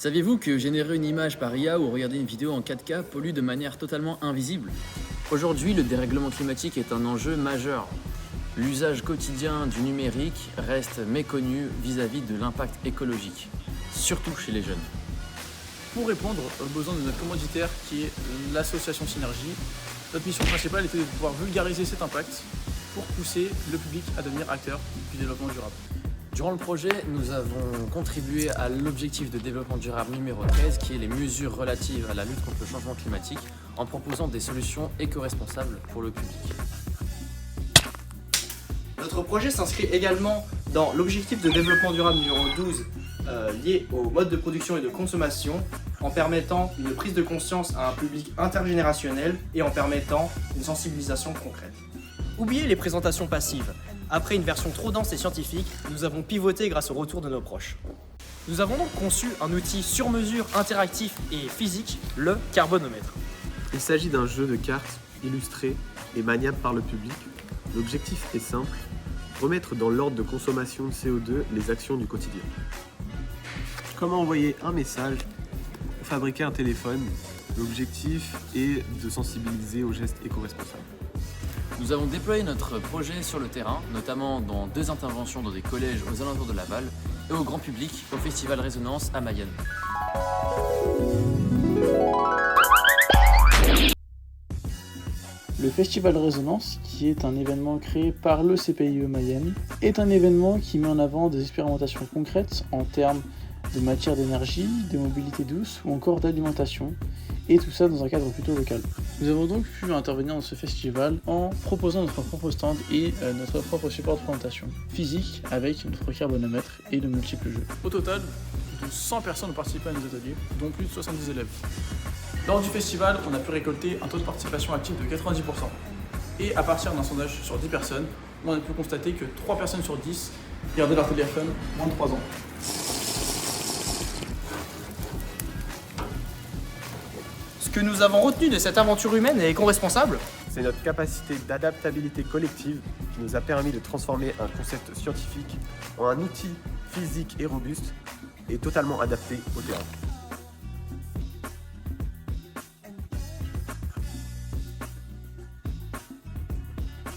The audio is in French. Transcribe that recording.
Saviez-vous que générer une image par IA ou regarder une vidéo en 4K pollue de manière totalement invisible? Aujourd'hui, le dérèglement climatique est un enjeu majeur. L'usage quotidien du numérique reste méconnu vis-à-vis de l'impact écologique, surtout chez les jeunes. Pour répondre aux besoins de notre commanditaire qui est l'association Synergie, notre mission principale était de pouvoir vulgariser cet impact pour pousser le public à devenir acteur du développement durable. Durant le projet, nous avons contribué à l'objectif de développement durable numéro 13, qui est les mesures relatives à la lutte contre le changement climatique, en proposant des solutions éco-responsables pour le public. Notre projet s'inscrit également dans l'objectif de développement durable numéro 12 lié au mode de production et de consommation, en permettant une prise de conscience à un public intergénérationnel et en permettant une sensibilisation concrète. Oubliez les présentations passives. Après une version trop dense et scientifique, nous avons pivoté grâce au retour de nos proches. Nous avons donc conçu un outil sur mesure, interactif et physique, le carbonomètre. Il s'agit d'un jeu de cartes illustré et maniable par le public. L'objectif est simple, remettre dans l'ordre de consommation de CO2 les actions du quotidien. Comment envoyer un message ou fabriquer un téléphone? L'objectif est de sensibiliser aux gestes éco-responsables. Nous avons déployé notre projet sur le terrain, notamment dans 2 interventions dans des collèges aux alentours de Laval et au grand public au Festival Résonance à Mayenne. Le Festival Résonance, qui est un événement créé par le CPIE Mayenne, est un événement qui met en avant des expérimentations concrètes en termes de matière d'énergie, de mobilité douce ou encore d'alimentation, et tout ça dans un cadre plutôt local. Nous avons donc pu intervenir dans ce festival en proposant notre propre stand et notre propre support de présentation physique avec notre carbonomètre et de multiples jeux. Au total, plus de 100 personnes ont participé à nos ateliers, dont plus de 70 élèves. Lors du festival, on a pu récolter un taux de participation active de 90%. Et à partir d'un sondage sur 10 personnes, on a pu constater que 3 personnes sur 10 gardaient leur téléphone moins de 3 ans. Ce que nous avons retenu de cette aventure humaine et éco-responsable, C'est notre capacité d'adaptabilité collective qui nous a permis de transformer un concept scientifique en un outil physique et robuste et totalement adapté au terrain.